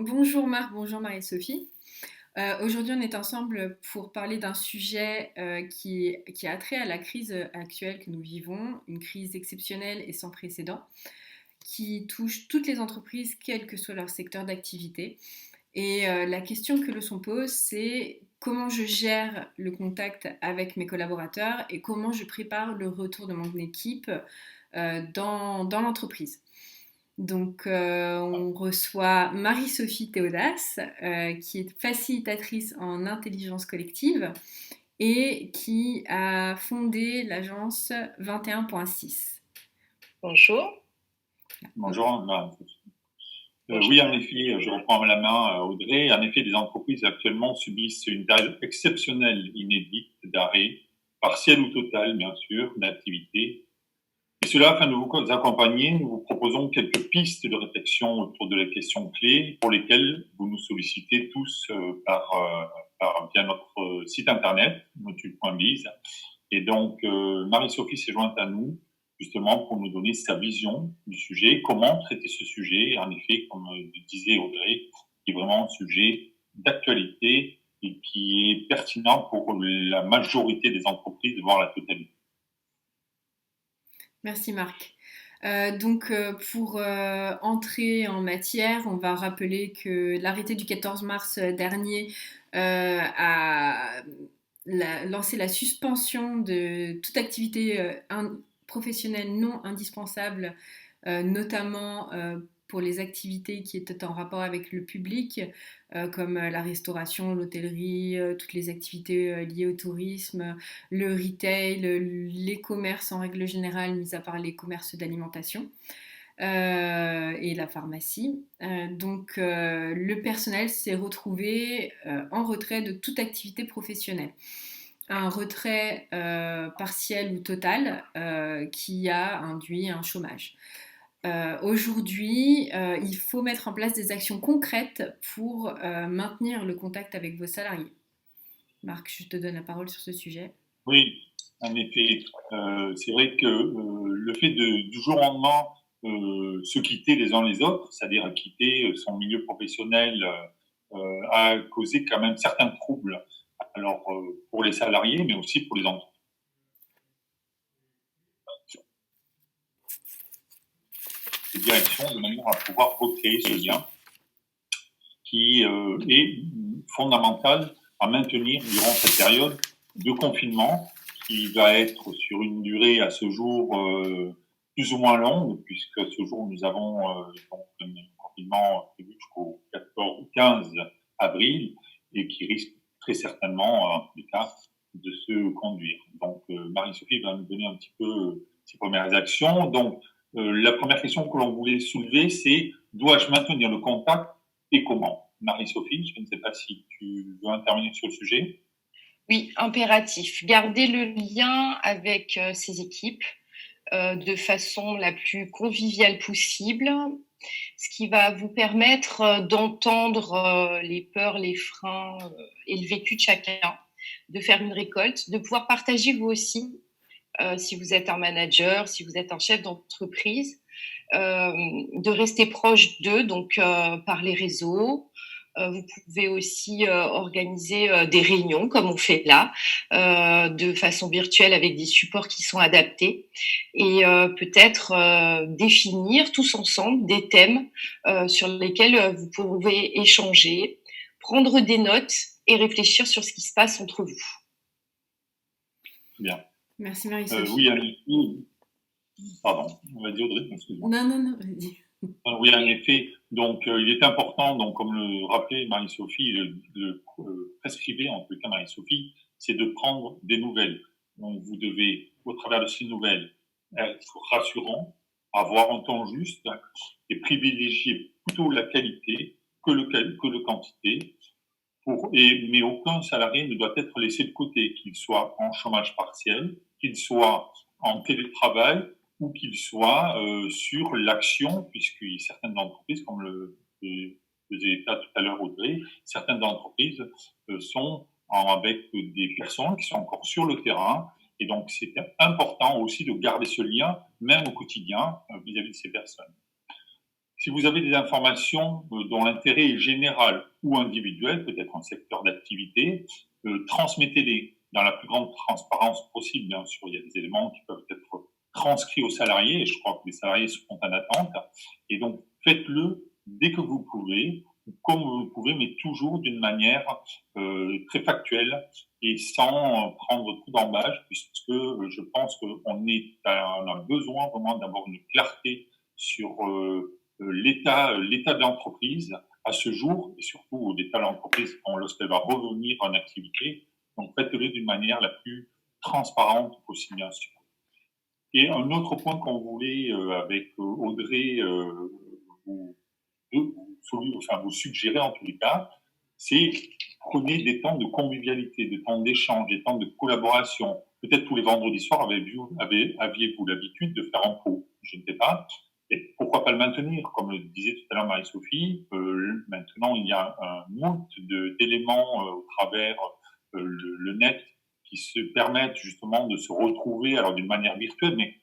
Bonjour Marc, bonjour Marie-Sophie. Aujourd'hui, on est ensemble pour parler d'un sujet qui a trait à la crise actuelle que nous vivons, une crise exceptionnelle et sans précédent, qui touche toutes les entreprises, quel que soit leur secteur d'activité. Et la question que l'on pose, c'est comment je gère le contact avec mes collaborateurs et comment je prépare le retour de mon équipe dans l'entreprise. Donc, on reçoit Marie-Sophie Théodas, qui est facilitatrice en intelligence collective et qui a fondé l'agence 21.6. Bonjour. Bonjour. Bonjour. Oui, en effet, je reprends la main, Audrey. En effet, les entreprises actuellement subissent une période exceptionnelle, inédite, d'arrêt, partiel ou total, bien sûr, d'activité. Et cela, afin de vous accompagner, nous vous proposons quelques pistes de réflexion autour de la question clé pour lesquelles vous nous sollicitez tous via notre site internet, motul.biz. Et donc, Marie-Sophie s'est jointe à nous justement pour nous donner sa vision du sujet, comment traiter ce sujet. En effet, comme disait Audrey, qui est vraiment un sujet d'actualité et qui est pertinent pour la majorité des entreprises, voire la totalité. Merci Marc. Pour entrer en matière, on va rappeler que l'arrêté du 14 mars dernier a lancé la suspension de toute activité professionnelle non indispensable, notamment pour les activités qui étaient en rapport avec le public, comme la restauration, l'hôtellerie, toutes les activités liées au tourisme, le retail, les commerces en règle générale, mis à part les commerces d'alimentation. Et la pharmacie. Le personnel s'est retrouvé en retrait de toute activité professionnelle. Un retrait partiel ou total qui a induit un chômage. Aujourd'hui, il faut mettre en place des actions concrètes pour maintenir le contact avec vos salariés. Marc, je te donne la parole sur ce sujet. Oui, en effet. C'est vrai que le fait du jour au lendemain se quitter les uns les autres, c'est-à-dire quitter son milieu professionnel, a causé quand même certains troubles. Alors, pour les salariés, mais aussi pour les entreprises. Les directions, de manière à pouvoir recréer ce lien qui est fondamental à maintenir durant cette période de confinement qui va être sur une durée à ce jour plus ou moins longue, puisque à ce jour nous avons donc un confinement prévu jusqu'au 15 avril et qui risque très certainement, en tous les cas, de se conduire. Donc Marie-Sophie va nous donner un petit peu ses premières actions. Donc la première question que l'on voulait soulever, c'est dois-je maintenir le contact et comment? Marie-Sophie, je ne sais pas si tu veux intervenir sur le sujet. Oui, impératif. Garder le lien avec ses équipes de façon la plus conviviale possible, ce qui va vous permettre d'entendre les peurs, les freins et le vécu de chacun, de faire une récolte, de pouvoir partager vous aussi, si vous êtes un manager, si vous êtes un chef d'entreprise, de rester proche d'eux, donc par les réseaux. Vous pouvez aussi organiser des réunions comme on fait là, de façon virtuelle avec des supports qui sont adaptés et peut-être définir tous ensemble des thèmes sur lesquels vous pouvez échanger, prendre des notes et réfléchir sur ce qui se passe entre vous. Bien. Merci Marie-Sophie. Oui, pardon, on va dire Audrey, excuse-moi. Non, vas-y. Oui, en effet. Donc, il est important, donc, comme le rappelait Marie-Sophie, le prescrivait en tout cas Marie-Sophie, c'est de prendre des nouvelles. Donc, vous devez, au travers de ces nouvelles, être rassurant, avoir un ton juste et privilégier plutôt la qualité que le quantité. Mais aucun salarié ne doit être laissé de côté, qu'il soit en chômage partiel, qu'il soit en télétravail ou qu'il soit sur l'action, puisque certaines entreprises, comme le faisait état tout à l'heure Audrey, certaines entreprises sont avec des personnes qui sont encore sur le terrain. Et donc, c'est important aussi de garder ce lien, même au quotidien, vis-à-vis de ces personnes. Si vous avez des informations dont l'intérêt est général ou individuel, peut-être un secteur d'activité, transmettez-les dans la plus grande transparence possible. Bien sûr, il y a des éléments qui peuvent être transcrits aux salariés, et je crois que les salariés sont en attente. Et donc, faites-le dès que vous pouvez, comme vous pouvez, mais toujours d'une manière très factuelle et sans prendre tout d'embâche, puisque je pense qu'on a besoin vraiment d'avoir une clarté sur l'état de l'entreprise à ce jour, et surtout l'état de l'entreprise lorsqu'elle va revenir en activité. Donc, faites-le d'une manière la plus transparente possible, bien sûr. Et un autre point qu'on voulait, avec Audrey, vous, vous suggérer en tous les cas, c'est prenez des temps de convivialité, des temps d'échange, des temps de collaboration. Peut-être tous les vendredis soirs, aviez-vous l'habitude de faire un pot? Je ne sais pas. Et pourquoi pas le maintenir? Comme le disait tout à l'heure Marie-Sophie, maintenant il y a un moult d'éléments au travers le net qui se permettent justement de se retrouver, alors d'une manière virtuelle, mais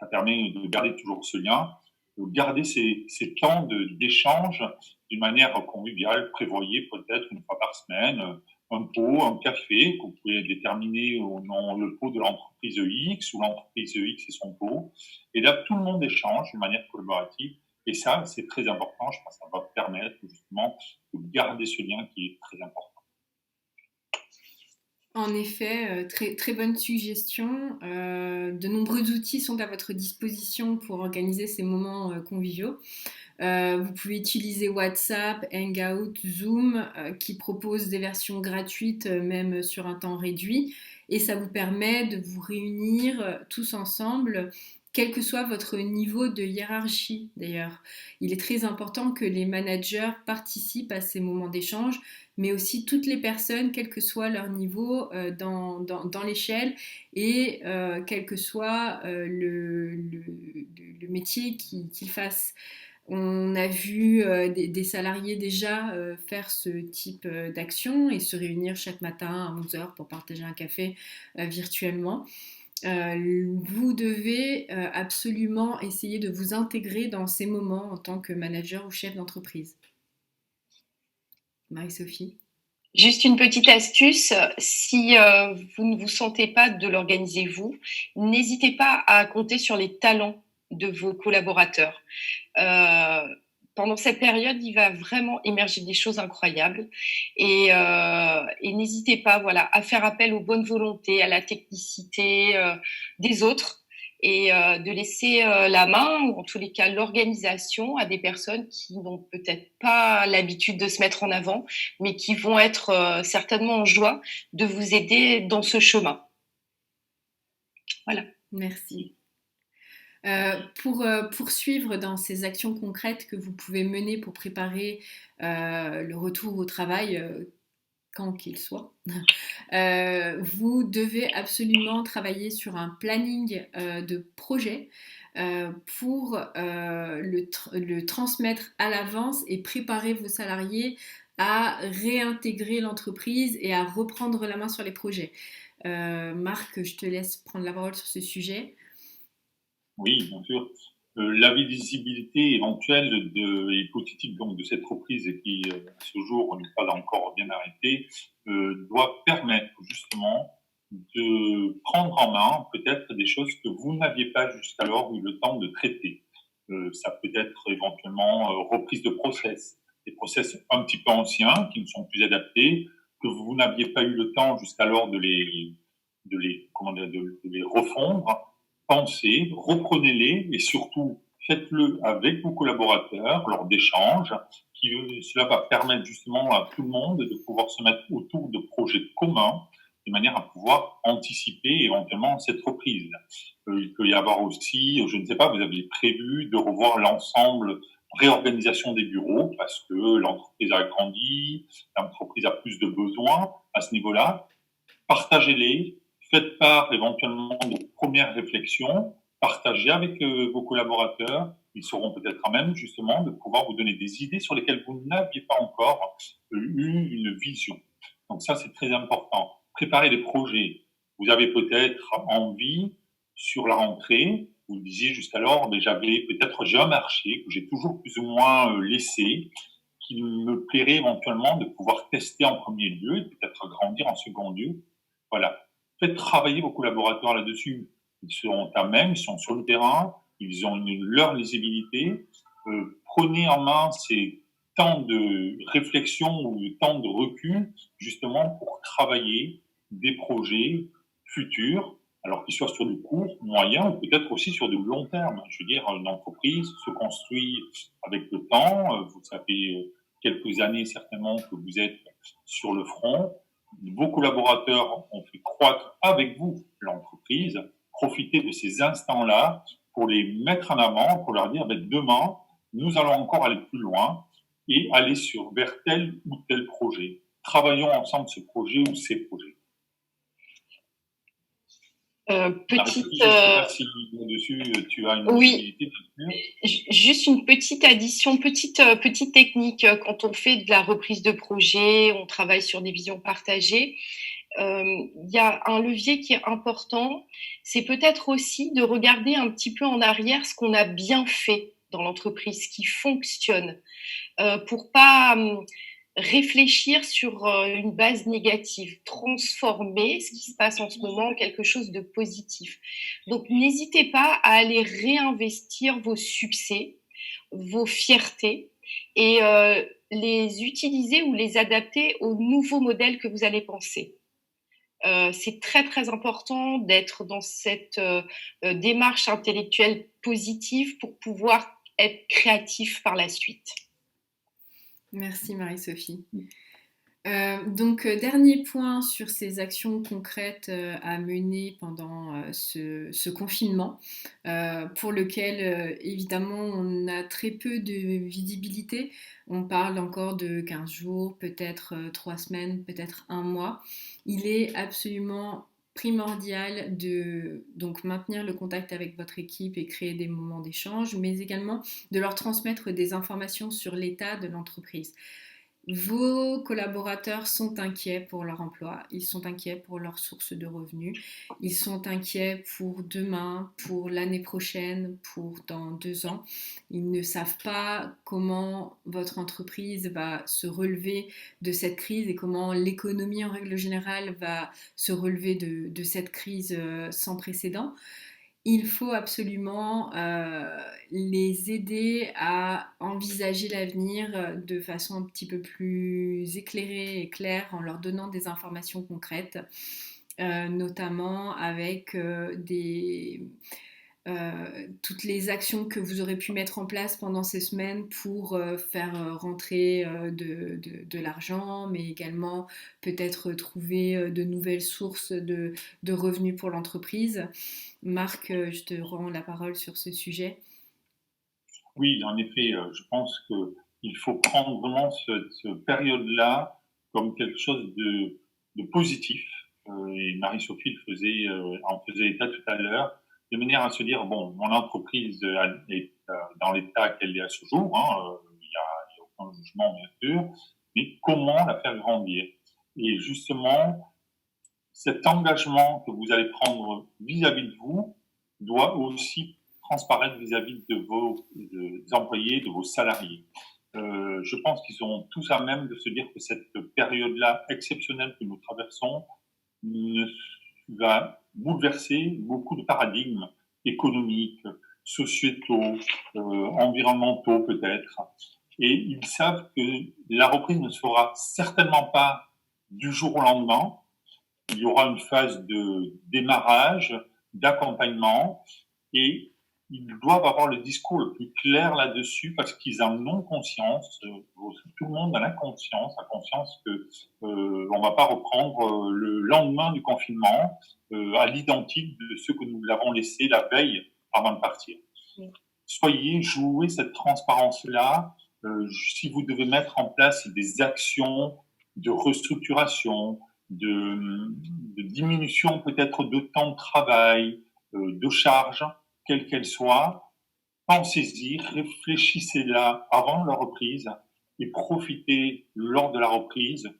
ça permet de garder toujours ce lien, de garder ces temps d'échange d'une manière conviviale. Prévoyez peut-être une fois par semaine un pot, un café, que vous pouvez déterminer au nom le pot de l'entreprise X ou l'entreprise X et son pot. Et là, tout le monde échange d'une manière collaborative. Et ça, c'est très important. Je pense que ça va permettre justement de garder ce lien qui est très important. En effet, très, très bonne suggestion. De nombreux outils sont à votre disposition pour organiser ces moments conviviaux. Vous pouvez utiliser WhatsApp, Hangout, Zoom, qui proposent des versions gratuites, même sur un temps réduit. Et ça vous permet de vous réunir tous ensemble, quel que soit votre niveau de hiérarchie d'ailleurs. Il est très important que les managers participent à ces moments d'échange, mais aussi toutes les personnes, quel que soit leur niveau dans l'échelle et quel que soit le métier qu'ils fassent. On a vu des salariés déjà faire ce type d'action et se réunir chaque matin à 11 heures pour partager un café virtuellement. Vous devez absolument essayer de vous intégrer dans ces moments en tant que manager ou chef d'entreprise. Marie-Sophie? Juste une petite astuce, si vous ne vous sentez pas de l'organiser vous, n'hésitez pas à compter sur les talents de vos collaborateurs. Pendant cette période, il va vraiment émerger des choses incroyables et n'hésitez pas, voilà, à faire appel aux bonnes volontés, à la technicité des autres et de laisser la main, ou en tous les cas l'organisation, à des personnes qui n'ont peut-être pas l'habitude de se mettre en avant, mais qui vont être certainement en joie de vous aider dans ce chemin. Voilà. Merci. Pour poursuivre dans ces actions concrètes que vous pouvez mener pour préparer le retour au travail, quand qu'il soit, vous devez absolument travailler sur un planning de projet pour le transmettre à l'avance et préparer vos salariés à réintégrer l'entreprise et à reprendre la main sur les projets. Marc, je te laisse prendre la parole sur ce sujet. Oui, bien sûr. La visibilité éventuelle et hypothétique donc de cette reprise et qui, à ce jour, n'est pas encore bien arrêtée, doit permettre justement de prendre en main peut-être des choses que vous n'aviez pas jusqu'alors eu le temps de traiter. Ça peut être éventuellement reprise de process, des process un petit peu anciens qui ne sont plus adaptés, que vous n'aviez pas eu le temps jusqu'alors de les refondre. Pensez, reprenez-les et surtout faites-le avec vos collaborateurs lors d'échanges. Cela va permettre justement à tout le monde de pouvoir se mettre autour de projets communs de manière à pouvoir anticiper éventuellement cette reprise. Il peut y avoir aussi, je ne sais pas, vous aviez prévu de revoir l'ensemble réorganisation des bureaux parce que l'entreprise a grandi, l'entreprise a plus de besoins à ce niveau-là. Partagez-les, faites part éventuellement de premières réflexions, partagez avec vos collaborateurs. Ils seront peut-être à même justement de pouvoir vous donner des idées sur lesquelles vous n'aviez pas encore eu une vision. Donc ça, c'est très important. Préparez des projets. Vous avez peut-être envie, sur la rentrée, Vous le disiez jusqu'alors, mais j'ai un marché que j'ai toujours plus ou moins laissé, qu'il me plairait éventuellement de pouvoir tester en premier lieu et peut-être agrandir en second lieu. Voilà. Faites travailler vos collaborateurs là-dessus. Ils seront à même, ils sont sur le terrain, ils ont leur lisibilité. Prenez en main ces temps de réflexion ou de temps de recul, justement pour travailler des projets futurs, alors qu'ils soient sur du court, moyen ou peut-être aussi sur du long terme. Je veux dire, une entreprise se construit avec le temps. Vous savez, quelques années certainement que vous êtes sur le front. Vos collaborateurs ont fait croître avec vous l'entreprise. Profitez de ces instants-là pour les mettre en avant, pour leur dire demain, nous allons encore aller plus loin et aller vers tel ou tel projet. Travaillons ensemble ce projet ou ces projets. Petite. Je ne sais pas si là-dessus tu as une possibilité. Juste une petite addition, petite technique. Quand on fait de la reprise de projet, on travaille sur des visions partagées. Il y a un levier qui est important, c'est peut-être aussi de regarder un petit peu en arrière ce qu'on a bien fait dans l'entreprise, ce qui fonctionne, pour pas réfléchir sur une base négative, transformer ce qui se passe en ce moment en quelque chose de positif. Donc, n'hésitez pas à aller réinvestir vos succès, vos fiertés et les utiliser ou les adapter aux nouveaux modèles que vous allez penser. C'est très, très important d'être dans cette démarche intellectuelle positive pour pouvoir être créatif par la suite. Merci Marie-Sophie. Dernier point sur ces actions concrètes à mener pendant ce confinement, pour lequel évidemment on a très peu de visibilité. On parle encore de 15 jours, peut-être 3 semaines, peut-être 1 mois. Il est absolument primordial de donc maintenir le contact avec votre équipe et créer des moments d'échange, mais également de leur transmettre des informations sur l'état de l'entreprise. Vos collaborateurs sont inquiets pour leur emploi, ils sont inquiets pour leur source de revenus, ils sont inquiets pour demain, pour l'année prochaine, pour dans 2 ans. Ils ne savent pas comment votre entreprise va se relever de cette crise et comment l'économie en règle générale va se relever de cette crise sans précédent. Il faut absolument les aider à envisager l'avenir de façon un petit peu plus éclairée et claire en leur donnant des informations concrètes, notamment avec toutes les actions que vous aurez pu mettre en place pendant ces semaines pour faire rentrer de l'argent, mais également peut-être trouver de nouvelles sources de revenus pour l'entreprise. Marc, je te rends la parole sur ce sujet. Oui, en effet, je pense qu'il faut prendre vraiment cette période-là comme quelque chose de positif. Et Marie-Sophie en faisait état tout à l'heure, de manière à se dire, bon, mon entreprise est dans l'état qu'elle est à ce jour, il n'y a aucun jugement bien sûr, mais comment la faire grandir? Et justement, cet engagement que vous allez prendre vis-à-vis de vous doit aussi transparaître vis-à-vis de vos employés, de vos salariés. Je pense qu'ils sont tous à même de se dire que cette période-là exceptionnelle que nous traversons va bouleverser beaucoup de paradigmes économiques, sociétaux, environnementaux peut-être. Et ils savent que la reprise ne se fera certainement pas du jour au lendemain. Il y aura une phase de démarrage, d'accompagnement, et ils doivent avoir le discours le plus clair là-dessus parce qu'ils en ont conscience. Tout le monde a la conscience que on va pas reprendre le lendemain du confinement à l'identique de ce que nous l'avons laissé la veille avant de partir. Oui. Jouez cette transparence-là. Si vous devez mettre en place des actions de restructuration, de diminution peut-être de temps de travail, de charges, quelles qu'elles soient, pensez-y, réfléchissez-là avant la reprise et profitez lors de la reprise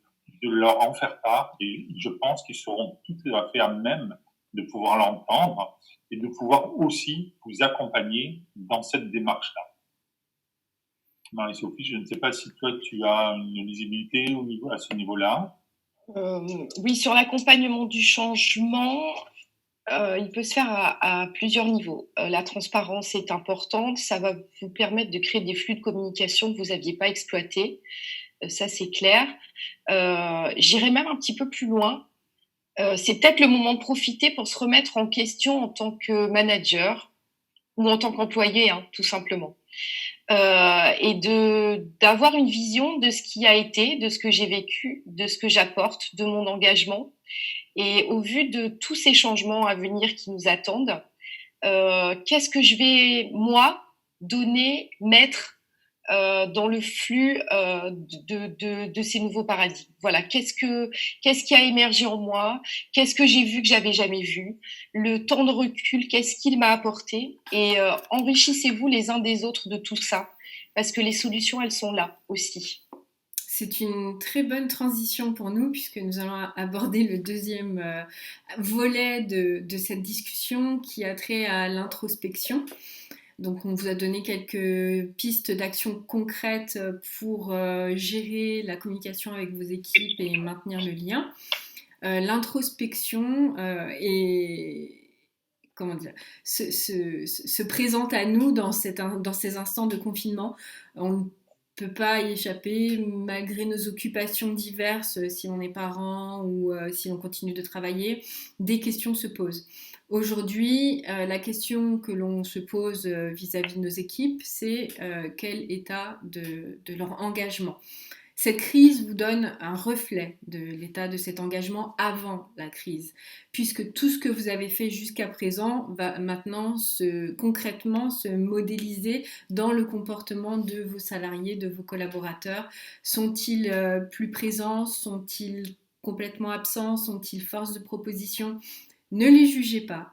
de leur en faire part. Et je pense qu'ils seront tout à fait à même de pouvoir l'entendre et de pouvoir aussi vous accompagner dans cette démarche-là. Marie-Sophie, je ne sais pas si toi, tu as une visibilité à ce niveau-là. Oui, sur l'accompagnement du changement, il peut se faire à plusieurs niveaux. La transparence est importante, ça va vous permettre de créer des flux de communication que vous n'aviez pas exploités, ça c'est clair. J'irai même un petit peu plus loin. C'est peut-être le moment de profiter pour se remettre en question en tant que manager ou en tant qu'employé, hein, tout simplement. Et d'avoir une vision de ce qui a été, de ce que j'ai vécu, de ce que j'apporte, de mon engagement. Et au vu de tous ces changements à venir qui nous attendent, qu'est-ce que je vais, moi, donner, mettre dans le flux de ces nouveaux paradigmes. Voilà, qu'est-ce qui a émergé en moi, qu'est-ce que j'ai vu que j'avais jamais vu, le temps de recul, qu'est-ce qu'il m'a apporté, et enrichissez-vous les uns des autres de tout ça, parce que les solutions, elles sont là aussi. C'est une très bonne transition pour nous puisque nous allons aborder le deuxième volet de cette discussion qui a trait à l'introspection. Donc on vous a donné quelques pistes d'action concrètes pour gérer la communication avec vos équipes et maintenir le lien. L'introspection se présente à nous dans ces instants de confinement. On ne peut pas y échapper malgré nos occupations diverses, si on est parent ou si on continue de travailler, des questions se posent. Aujourd'hui, la question que l'on se pose vis-à-vis de nos équipes, c'est quel état de leur engagement. Cette crise vous donne un reflet de l'état de cet engagement avant la crise, puisque tout ce que vous avez fait jusqu'à présent va maintenant concrètement se modéliser dans le comportement de vos salariés, de vos collaborateurs. Sont-ils plus présents? Sont-ils complètement absents? Sont-ils force de proposition? Ne les jugez pas,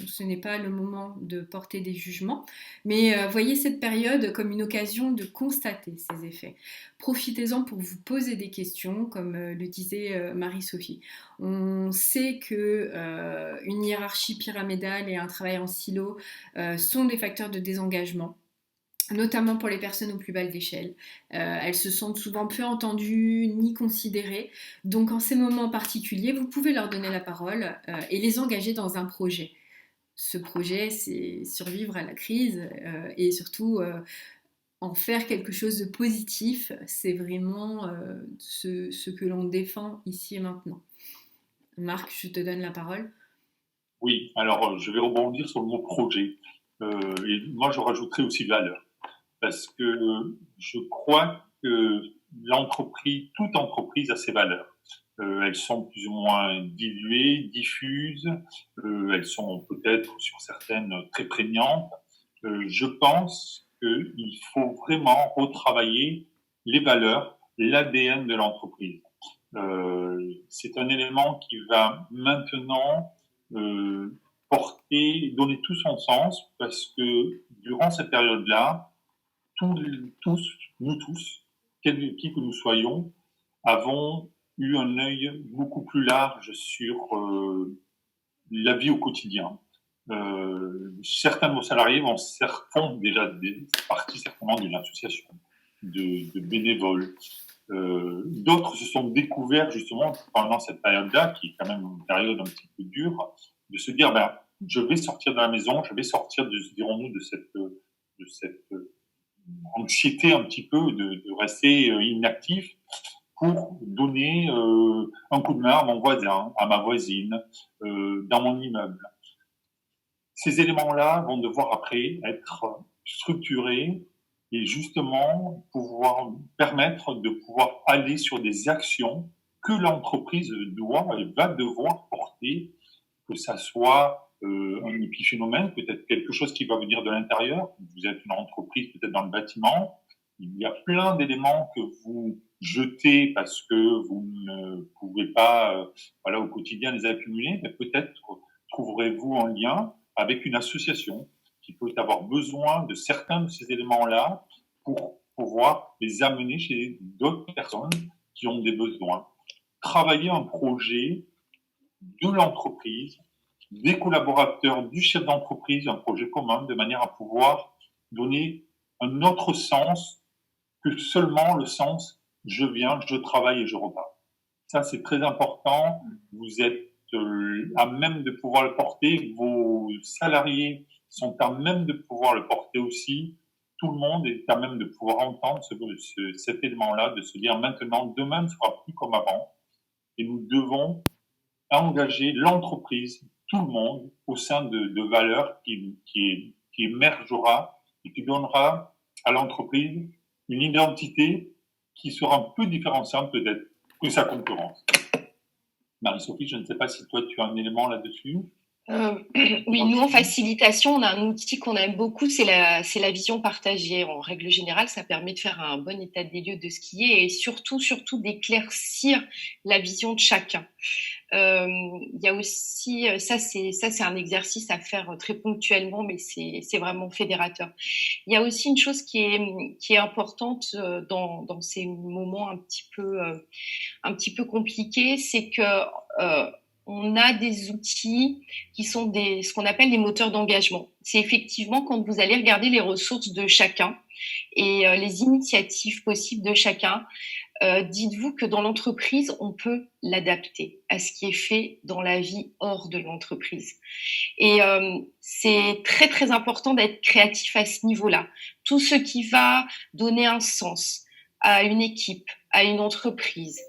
ce n'est pas le moment de porter des jugements, mais voyez cette période comme une occasion de constater ces effets. Profitez-en pour vous poser des questions, comme le disait Marie-Sophie. On sait que une hiérarchie pyramidale et un travail en silo sont des facteurs de désengagement, notamment pour les personnes au plus bas de l'échelle. Elles se sentent souvent peu entendues ni considérées. Donc en ces moments particuliers, vous pouvez leur donner la parole et les engager dans un projet. Ce projet, c'est survivre à la crise et surtout en faire quelque chose de positif. C'est vraiment ce que l'on défend ici et maintenant. Marc, je te donne la parole. Oui, alors je vais rebondir sur le mot projet. Et moi, je rajouterai aussi valeur. Parce que je crois que toute entreprise a ses valeurs. Elles sont plus ou moins diluées, diffuses, elles sont peut-être sur certaines très prégnantes. Je pense qu'il faut vraiment retravailler les valeurs, l'ADN de l'entreprise. C'est un élément qui va maintenant donner tout son sens parce que durant cette période-là, nous tous, qui que nous soyons, avons eu un œil beaucoup plus large sur la vie au quotidien. Certains de nos salariés font déjà partie certainement d'une association de bénévoles. D'autres se sont découverts justement pendant cette période-là, qui est quand même une période un petit peu dure, de se dire je vais sortir de la maison, je vais sortir, dirons-nous, de cette anxiété un petit peu de rester inactif pour donner un coup de main à mon voisin, à ma voisine, dans mon immeuble. Ces éléments-là vont devoir après être structurés et justement pouvoir permettre de pouvoir aller sur des actions que l'entreprise va devoir porter, que ça soit un épiphénomène, peut-être quelque chose qui va venir de l'intérieur. Vous êtes une entreprise peut-être dans le bâtiment. Il y a plein d'éléments que vous jetez parce que vous ne pouvez pas au quotidien les accumuler, mais peut-être trouverez-vous un lien avec une association qui peut avoir besoin de certains de ces éléments-là pour pouvoir les amener chez d'autres personnes qui ont des besoins. Travailler un projet de l'entreprise des collaborateurs, du chef d'entreprise, un projet commun, de manière à pouvoir donner un autre sens que seulement le sens je viens, je travaille et je repars. Ça, c'est très important. Vous êtes à même de pouvoir le porter. Vos salariés sont à même de pouvoir le porter aussi. Tout le monde est à même de pouvoir entendre cet élément-là, de se dire maintenant, demain ne sera plus comme avant. Et nous devons engager l'entreprise, tout le monde, au sein de valeurs qui émergera et qui donnera à l'entreprise une identité qui sera un peu différenciante peut-être que sa concurrence. Marie-Sophie, je ne sais pas si toi tu as un élément là-dessus. Oui, nous en facilitation, on a un outil qu'on aime beaucoup, c'est la vision partagée. En règle générale, ça permet de faire un bon état des lieux de ce qui est et surtout d'éclaircir la vision de chacun. Il y a aussi, ça c'est un exercice à faire très ponctuellement, mais c'est vraiment fédérateur. Il y a aussi une chose qui est importante dans ces moments un petit peu compliqués, c'est que on a des outils qui sont ce qu'on appelle des moteurs d'engagement. C'est effectivement quand vous allez regarder les ressources de chacun et les initiatives possibles de chacun, dites-vous que dans l'entreprise, on peut l'adapter à ce qui est fait dans la vie hors de l'entreprise. Et c'est très, très important d'être créatif à ce niveau-là. Tout ce qui va donner un sens à une équipe, à une entreprise,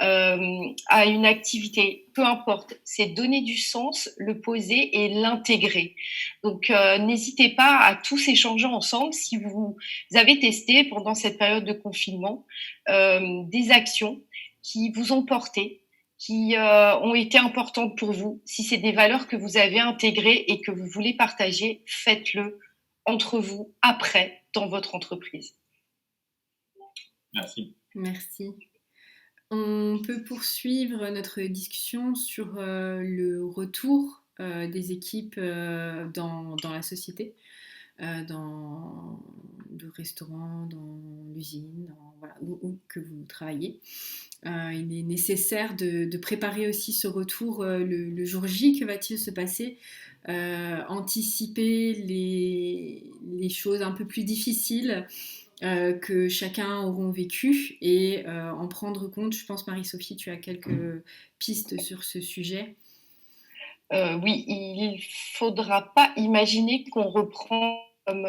à une activité, peu importe, c'est donner du sens, le poser et l'intégrer. Donc, n'hésitez pas à tous échanger ensemble si vous avez testé pendant cette période de confinement des actions qui vous ont porté, qui ont été importantes pour vous. Si c'est des valeurs que vous avez intégrées et que vous voulez partager, faites-le entre vous après dans votre entreprise. Merci. Merci. On peut poursuivre notre discussion sur le retour des équipes dans la société, dans le restaurant, dans l'usine, voilà, où que vous travaillez. Il est nécessaire de préparer aussi ce retour le jour J. Que va-t-il se passer? Anticiper les choses un peu plus difficiles que chacun auront vécu et en prendre compte. Je pense, Marie-Sophie, tu as quelques pistes sur ce sujet. Oui, il ne faudra pas imaginer qu'on reprend comme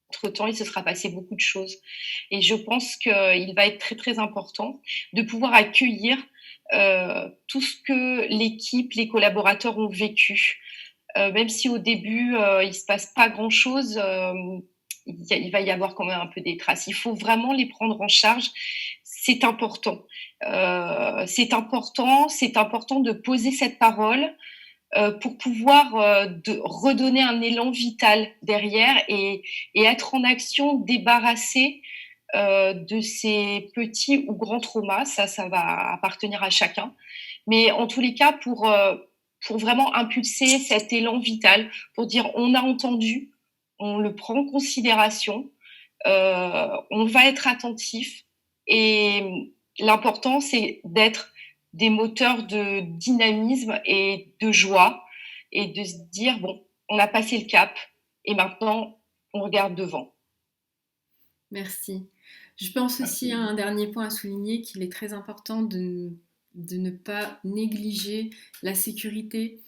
entre-temps, il se sera passé beaucoup de choses. Et je pense qu'il va être très, très important de pouvoir accueillir tout ce que l'équipe, les collaborateurs ont vécu. Même si au début, il ne se passe pas grand-chose, il va y avoir quand même un peu des traces. Il faut vraiment les prendre en charge. C'est important. C'est important de poser cette parole pour pouvoir redonner un élan vital derrière et être en action, débarrasser de ces petits ou grands traumas. Ça va appartenir à chacun. Mais en tous les cas, pour vraiment impulser cet élan vital, pour dire on a entendu, on le prend en considération, on va être attentif et l'important c'est d'être des moteurs de dynamisme et de joie et de se dire bon, on a passé le cap et maintenant on regarde devant. Merci. Je pense aussi à un dernier point à souligner, qu'il est très important de ne pas négliger la sécurité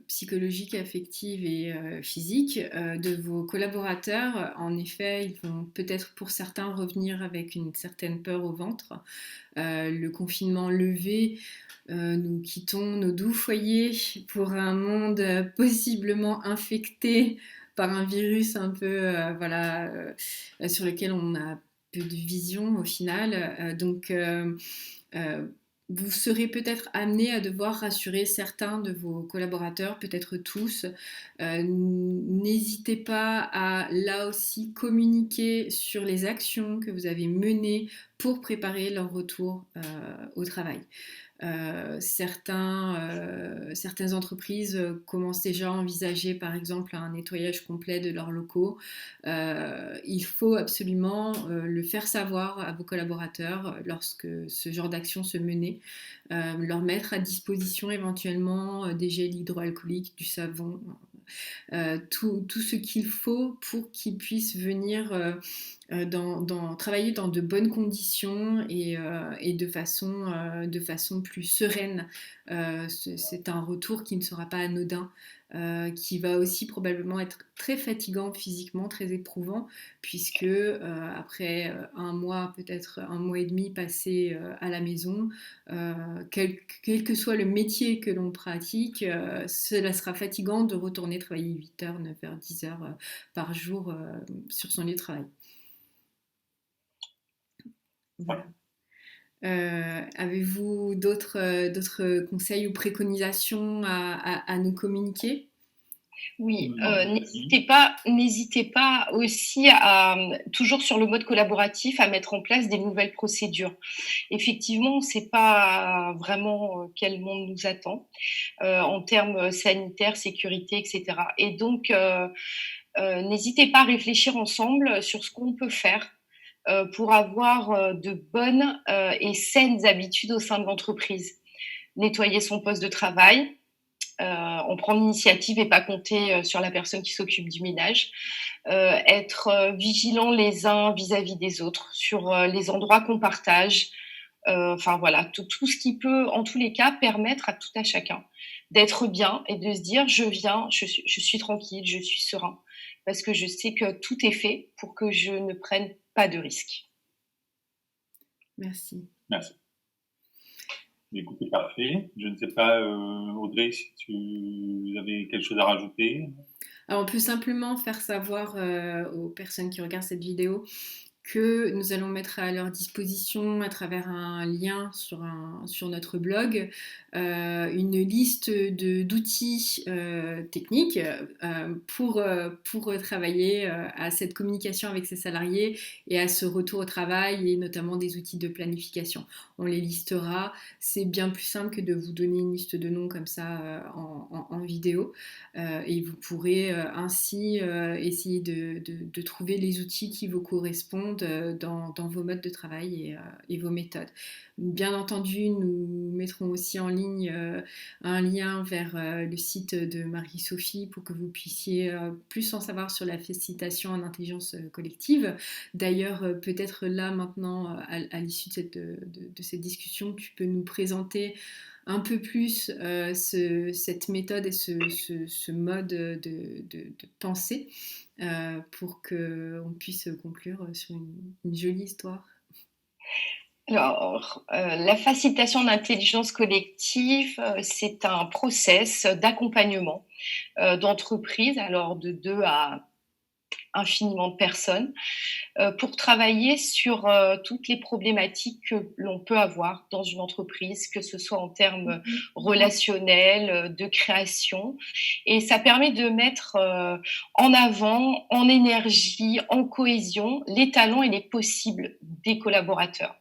psychologique, affective et physique de vos collaborateurs. En effet, ils vont peut-être pour certains revenir avec une certaine peur au ventre. Le confinement levé, nous quittons nos doux foyers pour un monde possiblement infecté par un virus un peu sur lequel on a peu de vision au final. Donc vous serez peut-être amené à devoir rassurer certains de vos collaborateurs, peut-être tous. N'hésitez pas à là aussi communiquer sur les actions que vous avez menées pour préparer leur retour au travail. Certaines entreprises commencent déjà à envisager, par exemple, un nettoyage complet de leurs locaux. Il faut absolument le faire savoir à vos collaborateurs lorsque ce genre d'action se menait, leur mettre à disposition éventuellement des gels hydroalcooliques, du savon, tout ce qu'il faut pour qu'ils puissent venir travailler dans de bonnes conditions et de façon plus sereine. C'est un retour qui ne sera pas anodin, qui va aussi probablement être très fatigant physiquement, très éprouvant, puisque après un mois, peut-être un mois et demi passé à la maison, quel que soit le métier que l'on pratique, cela sera fatigant de retourner travailler 8 heures, 9 heures, 10 heures par jour sur son lieu de travail. Voilà. Avez-vous d'autres conseils ou préconisations à nous communiquer? Oui, n'hésitez pas aussi toujours sur le mode collaboratif, à mettre en place des nouvelles procédures. Effectivement, on ne sait pas vraiment quel monde nous attend en termes sanitaires, sécurité, etc. Et donc, n'hésitez pas à réfléchir ensemble sur ce qu'on peut faire pour avoir de bonnes et saines habitudes au sein de l'entreprise. Nettoyer son poste de travail, en prendre l'initiative et pas compter sur la personne qui s'occupe du ménage. Être vigilant les uns vis-à-vis des autres sur les endroits qu'on partage. Enfin voilà, tout ce qui peut, en tous les cas, permettre à tout à chacun d'être bien et de se dire je viens, je suis tranquille, je suis serein, parce que je sais que tout est fait pour que je ne prenne pas de risques. Merci. Merci. Écoutez, parfait. Je ne sais pas, Audrey, si tu avais quelque chose à rajouter. Alors, on peut simplement faire savoir aux personnes qui regardent cette vidéo que nous allons mettre à leur disposition à travers un lien sur notre blog une liste d'outils techniques pour travailler à cette communication avec ses salariés et à ce retour au travail, et notamment des outils de planification. On les listera. C'est bien plus simple que de vous donner une liste de noms comme ça en vidéo, et vous pourrez ainsi essayer de trouver les outils qui vous correspondent dans vos modes de travail et vos méthodes. Bien entendu, nous mettrons aussi en ligne un lien vers le site de Marie-Sophie pour que vous puissiez plus en savoir sur la facilitation en intelligence collective. D'ailleurs, peut-être là maintenant, à l'issue de cette discussion, tu peux nous présenter un peu plus cette méthode et ce mode de pensée pour qu'on puisse conclure sur une jolie histoire. Alors, la facilitation d'intelligence collective, c'est un process d'accompagnement d'entreprise, alors de 2 à infiniment de personnes, pour travailler sur toutes les problématiques que l'on peut avoir dans une entreprise, que ce soit en termes relationnels, de création. Et ça permet de mettre en avant, en énergie, en cohésion, les talents et les possibles des collaborateurs.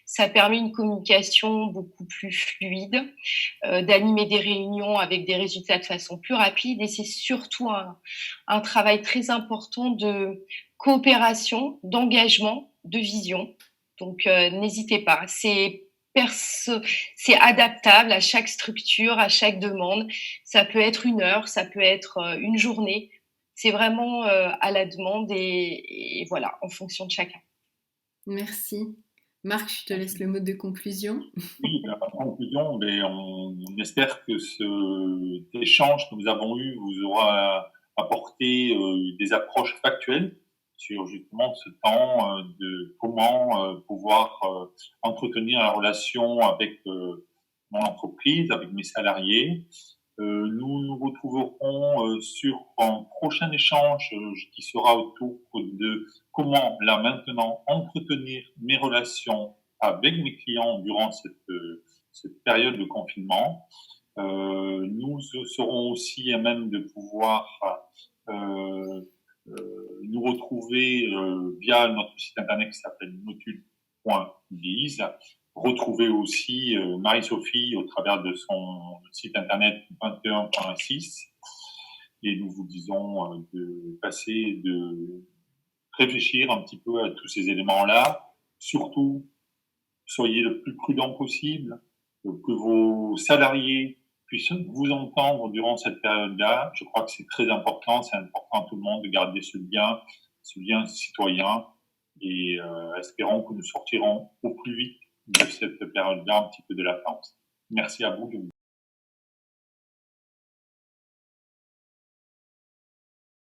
Ça permet une communication beaucoup plus fluide, d'animer des réunions avec des résultats de façon plus rapide. Et c'est surtout un travail très important de coopération, d'engagement, de vision. Donc, n'hésitez pas. C'est adaptable à chaque structure, à chaque demande. Ça peut être 1 heure, ça peut être une journée. C'est vraiment à la demande et voilà, en fonction de chacun. Merci. Marc, je te laisse le mot de conclusion. Oui, en conclusion, on espère que cet échange que nous avons eu vous aura apporté des approches factuelles sur justement ce temps de comment pouvoir entretenir la relation avec mon entreprise, avec mes salariés. Nous nous retrouverons sur un prochain échange qui sera autour de comment, là maintenant, entretenir mes relations avec mes clients durant cette période de confinement. Nous serons aussi à même de pouvoir nous retrouver via notre site internet qui s'appelle notude.biz retrouver aussi Marie-Sophie au travers de son site internet 21.6. Et nous vous disons de réfléchir un petit peu à tous ces éléments-là. Surtout, soyez le plus prudent possible, que vos salariés puissent vous entendre durant cette période-là. Je crois que c'est très important, c'est important à tout le monde de garder ce lien citoyen, et espérons que nous sortirons au plus vite de cette période-là un petit peu de latence. Merci à vous.